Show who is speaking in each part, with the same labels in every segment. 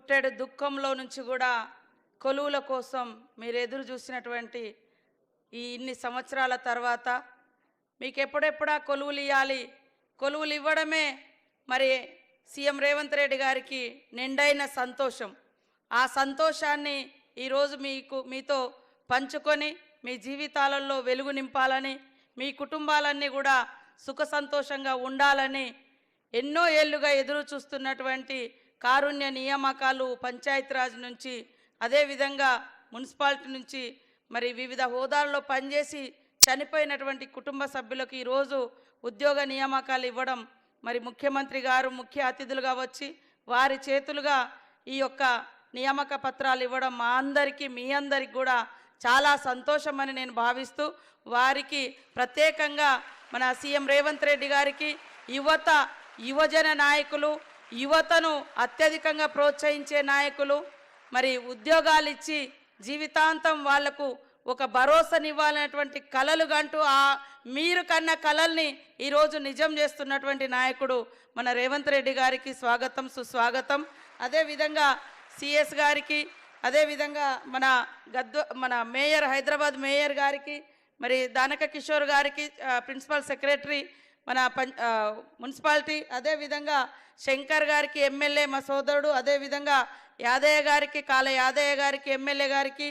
Speaker 1: పుట్టెడు దుఃఖంలో నుంచి కూడా కొలువుల కోసం మీరు ఎదురు చూసినటువంటి ఈ ఇన్ని సంవత్సరాల తర్వాత మీకు ఎప్పుడెప్పుడా కొలువులు ఇవ్వాలి, కొలువులు ఇవ్వడమే మరి సీఎం రేవంత్ రెడ్డి గారికి నిండైన సంతోషం. ఆ సంతోషాన్ని ఈరోజు మీతో పంచుకొని మీ జీవితాలలో వెలుగు నింపాలని, మీ కుటుంబాలన్నీ కూడా సుఖ సంతోషంగా ఉండాలని ఎన్నో ఏళ్లుగా ఎదురు చూస్తున్నటువంటి కారుణ్య నియామకాలు పంచాయతీరాజ్ నుంచి, అదేవిధంగా మున్సిపాలిటీ నుంచి మరి వివిధ హోదాల్లో పనిచేసి చనిపోయినటువంటి కుటుంబ సభ్యులకు ఈరోజు ఉద్యోగ నియామకాలు ఇవ్వడం, మరి ముఖ్యమంత్రి గారు ముఖ్య అతిథులుగా వచ్చి వారి చేతులుగా ఈ యొక్క నియామక పత్రాలు ఇవ్వడం మా అందరికీ మీ అందరికి కూడా చాలా సంతోషమని నేను భావిస్తూ, వారికి ప్రత్యేకంగా మన సీఎం రేవంత్ రెడ్డి గారికి యువజన నాయకులు, యువతను అత్యధికంగా ప్రోత్సహించే నాయకులు మరి ఉద్యోగాలు ఇచ్చి జీవితాంతం వాళ్లకు ఒక భరోసానివ్వాలనేటువంటి కలలు గంటూ మీరు కన్న కలల్ని ఈరోజు నిజం చేస్తున్నటువంటి నాయకుడు మన రేవంత్ రెడ్డి గారికి స్వాగతం, సుస్వాగతం. అదేవిధంగా సిఎస్ గారికి, అదేవిధంగా మన మేయర్, హైదరాబాద్ మేయర్ గారికి, మరి దానక కిషోర్ గారికి ప్రిన్సిపల్ సెక్రటరీ మన మున్సిపాలిటీ, అదేవిధంగా శంకర్ గారికి ఎమ్మెల్యే మా సోదరుడు, అదేవిధంగా యాదయ్య గారికి, కాల యాదయ్య గారికి ఎమ్మెల్యే గారికి,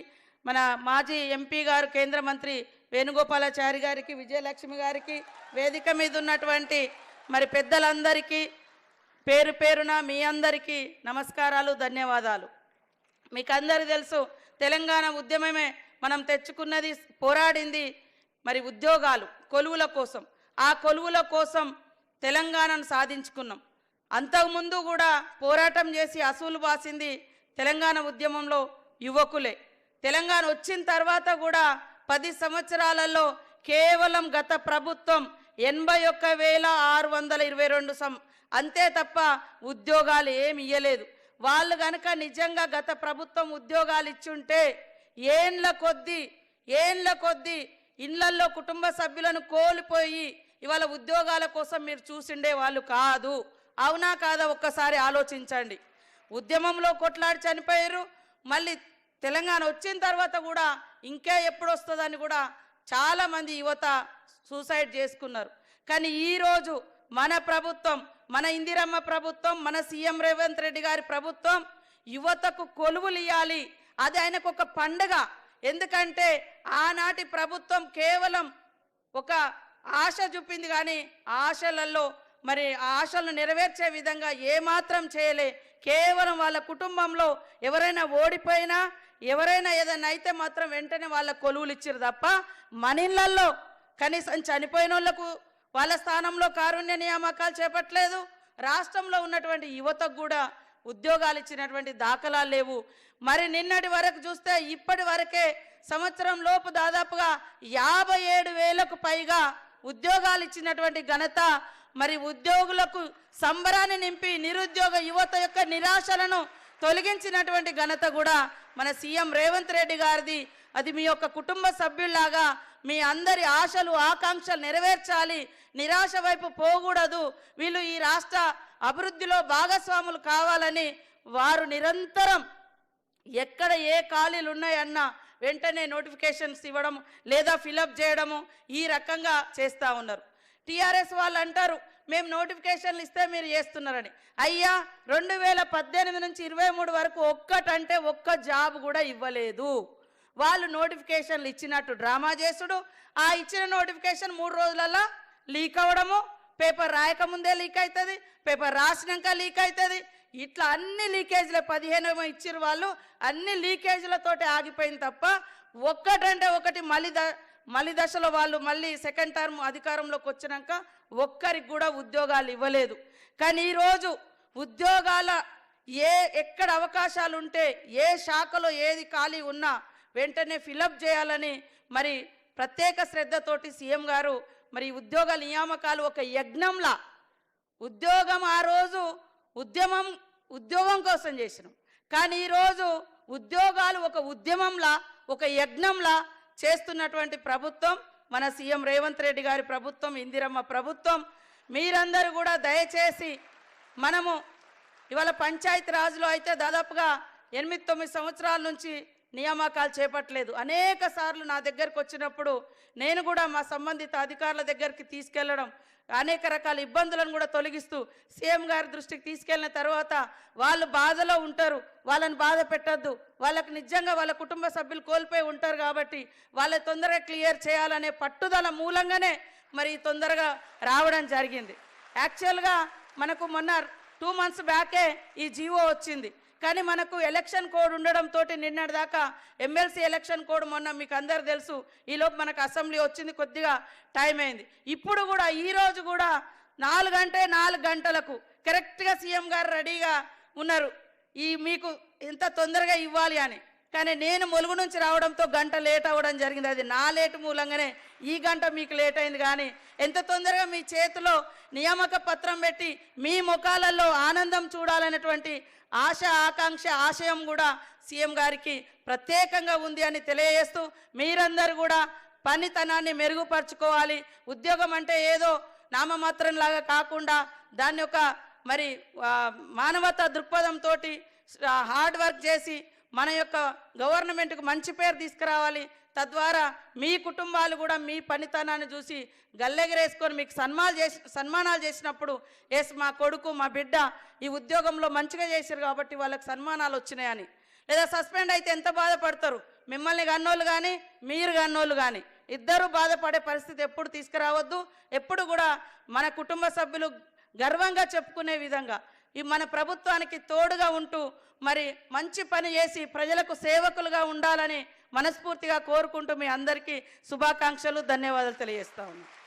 Speaker 1: మన మాజీ ఎంపీ గారు కేంద్ర మంత్రి వేణుగోపాలాచారి గారికి, విజయలక్ష్మి గారికి, వేదిక మీద ఉన్నటువంటి మరి పెద్దలందరికీ పేరు పేరున మీ అందరికీ నమస్కారాలు, ధన్యవాదాలు. మీకు అందరికీ తెలుసు, తెలంగాణ ఉద్యమమే మనం తెచ్చుకున్నది, పోరాడింది మరి ఉద్యోగాలు, కొలువుల కోసం. ఆ కొలువుల కోసం తెలంగాణను సాధించుకున్నాం. అంతకుముందు కూడా పోరాటం చేసి అసూలు బాసింది తెలంగాణ ఉద్యమంలో యువకులే. తెలంగాణ వచ్చిన తర్వాత కూడా 10 సంవత్సరాలలో కేవలం గత ప్రభుత్వం 81,622 అంతే తప్ప ఉద్యోగాలు ఏమి ఇయ్యలేదు. వాళ్ళు గనక నిజంగా గత ప్రభుత్వం ఉద్యోగాలు ఇచ్చుంటే ఏండ్ల కొద్దీ ఇళ్లల్లో కుటుంబ సభ్యులను కోల్పోయి ఇవాళ ఉద్యోగాల కోసం మీరు చూసిండే వాళ్ళు కాదు. అవునా కాదా ఒక్కసారి ఆలోచించండి. ఉద్యమంలో కొట్లాడి చనిపోయారు, మళ్ళీ తెలంగాణ వచ్చిన తర్వాత కూడా ఇంకా ఎప్పుడు వస్తుందని కూడా చాలామంది యువత సూసైడ్ చేసుకున్నారు. కానీ ఈరోజు మన ప్రభుత్వం, మన ఇందిరమ్మ ప్రభుత్వం, మన సీఎం రేవంత్ రెడ్డి గారి ప్రభుత్వం యువతకు కొలువులు ఇవ్వాలి. అది ఆయనకు ఒక పండుగ. ఎందుకంటే ఆనాటి ప్రభుత్వం కేవలం ఒక ఆశ చూపింది, కానీ ఆశలలో మరి ఆశలను నెరవేర్చే విధంగా ఏమాత్రం చేయలే. కేవలం వాళ్ళ కుటుంబంలో ఎవరైనా ఓడిపోయినా, ఎవరైనా ఏదైనా అయితే మాత్రం వెంటనే వాళ్ళ కొలువులు ఇచ్చారు తప్ప మన ఇళ్లలో కనీసం చనిపోయిన వాళ్ళకు వాళ్ళ స్థానంలో కారుణ్య నియామకాలు చేపట్టలేదు. రాష్ట్రంలో ఉన్నటువంటి యువతకు కూడా ఉద్యోగాలు ఇచ్చినటువంటి దాఖలాలు లేవు. మరి నిన్నటి వరకు చూస్తే ఇప్పటి వరకే సంవత్సరం లోపు దాదాపుగా 57,000కు పైగా ఉద్యోగాలు ఇచ్చినటువంటి ఘనత, మరి ఉద్యోగులకు సంబరాన్ని నింపి నిరుద్యోగ యువత యొక్క నిరాశలను తొలగించినటువంటి ఘనత కూడా మన సీఎం రేవంత్ రెడ్డి గారిది. అది మీ యొక్క కుటుంబ సభ్యుల్లాగా మీ అందరి ఆశలు, ఆకాంక్షలు నెరవేర్చాలి, నిరాశ వైపు పోకూడదు. వీళ్ళు ఈ రాష్ట్ర అభివృద్ధిలో భాగస్వాములు కావాలని వారు నిరంతరం ఎక్కడ ఏ ఖాళీలు ఉన్నాయన్నా వెంటనే నోటిఫికేషన్స్ ఇవ్వడం లేదా ఫిలప్ చేయడము ఈ రకంగా చేస్తూ ఉన్నారు. టీఆర్ఎస్ వాళ్ళు అంటారు మేము నోటిఫికేషన్లు ఇస్తే మీరు చేస్తున్నారని. అయ్యా 2018 నుంచి 23 వరకు ఒక్కటంటే ఒక్క జాబ్ కూడా ఇవ్వలేదు. వాళ్ళు నోటిఫికేషన్లు ఇచ్చినట్టు డ్రామా చేసుడు, ఆ ఇచ్చిన నోటిఫికేషన్ 3 రోజులలో లీక్ అవ్వడము, పేపర్ రాయకముందే లీక్ అవుతుంది, పేపర్ రాసినాక లీక్ అవుతుంది. ఇట్లా అన్ని లీకేజీలే 15 ఇచ్చారు వాళ్ళు, అన్ని లీకేజీలతోటి ఆగిపోయింది తప్ప ఒక్కటంటే ఒకటి మళ్ళీ దశలో వాళ్ళు మళ్ళీ సెకండ్ టర్మ్ అధికారంలోకి వచ్చినాక ఒక్కరికి కూడా ఉద్యోగాలు ఇవ్వలేదు. కానీ ఈరోజు ఉద్యోగాల ఎక్కడ అవకాశాలు ఉంటే, ఏ శాఖలో ఏది ఖాళీ ఉన్నా వెంటనే ఫిలప్ చేయాలని మరి ప్రత్యేక శ్రద్ధతోటి సీఎం గారు మరి ఉద్యోగ నియామకాలు ఒక యజ్ఞంలా, ఉద్యోగం ఆ రోజు ఉద్యోగం కోసం చేసినాం, కానీ ఈరోజు ఉద్యోగాలు ఒక ఉద్యమంలా, ఒక యజ్ఞంలా చేస్తున్నటువంటి ప్రభుత్వం మన సీఎం రేవంత్ రెడ్డి గారి ప్రభుత్వం, ఇందిరమ్మ ప్రభుత్వం. మీరందరూ కూడా దయచేసి మనము ఇవాళ పంచాయతీ రాజ్లో అయితే దాదాపుగా 8-9 సంవత్సరాల నుంచి నియామకాలు చేపట్టలేదు. అనేక సార్లు నా దగ్గరకు వచ్చినప్పుడు నేను కూడా మా సంబంధిత అధికారుల దగ్గరికి తీసుకెళ్లడం, అనేక రకాల ఇబ్బందులను కూడా తొలగిస్తూ సీఎం గారి దృష్టికి తీసుకెళ్లిన తర్వాత వాళ్ళు బాధలో ఉంటారు, వాళ్ళని బాధ పెట్టద్దు, వాళ్ళకు నిజంగా వాళ్ళ కుటుంబ సభ్యులు కోల్పోయి ఉంటారు కాబట్టి వాళ్ళ తొందరగా క్లియర్ చేయాలనే పట్టుదల మూలంగానే మరి తొందరగా రావడం జరిగింది. యాక్చువల్గా మనకు మొన్న 2 months బ్యాకే ఈ జీవో వచ్చింది. కానీ మనకు ఎలక్షన్ కోడ్ ఉండడంతో నిన్నటిదాకా ఎమ్మెల్సీ ఎలక్షన్ కోడ్ మొన్న మీకు అందరు తెలుసు, ఈలోపు మనకు అసెంబ్లీ వచ్చింది, కొద్దిగా టైం అయింది. ఇప్పుడు కూడా ఈరోజు కూడా 4 గంటలకు కరెక్ట్గా సీఎం గారు రెడీగా ఉన్నారు మీకు ఎంత తొందరగా ఇవ్వాలి అని. కానీ నేను ములుగు నుంచి రావడంతో గంట లేట్ అవ్వడం జరిగింది. అది నా లేటు మూలంగానే ఈ గంట మీకు లేట్ అయింది. కానీ ఎంత తొందరగా మీ చేతిలో నియామక పత్రం పెట్టి మీ ముఖాలలో ఆనందం చూడాలనేటువంటి ఆశ, ఆకాంక్ష, ఆశయం కూడా సీఎం గారికి ప్రత్యేకంగా ఉంది అని తెలియజేస్తూ మీరందరూ కూడా పనితనాన్ని మెరుగుపరచుకోవాలి. ఉద్యోగం అంటే ఏదో నామమాత్రంలాగా కాకుండా దాన్ని ఒక మరి మానవతా దృక్పథంతో హార్డ్ వర్క్ చేసి మన యొక్క గవర్నమెంట్కు మంచి పేరు తీసుకురావాలి. తద్వారా మీ కుటుంబాలు కూడా మీ పనితనాన్ని చూసి గల్లెగరేసుకొని మీకు సన్మానాలు చేసినప్పుడు ఎస్ మా కొడుకు మా బిడ్డ ఈ ఉద్యోగంలో మంచిగా చేశారు కాబట్టి వాళ్ళకి సన్మానాలు వచ్చినాయని. లేదా సస్పెండ్ అయితే ఎంత బాధపడతారు, మిమ్మల్ని కన్నోళ్ళు కానీ మీరు కన్నోళ్ళు కానీ ఇద్దరు బాధపడే పరిస్థితి ఎప్పుడు తీసుకురావద్దు. ఎప్పుడు కూడా మన కుటుంబ సభ్యులు గర్వంగా చెప్పుకునే విధంగా ఈ మన ప్రభుత్వానికి తోడుగా ఉంటూ మరి మంచి పని చేసి ప్రజలకు సేవకులుగా ఉండాలని మనస్ఫూర్తిగా కోరుకుంటూ మీ అందరికీ శుభాకాంక్షలు, ధన్యవాదాలు తెలియజేస్తా ఉన్నాను.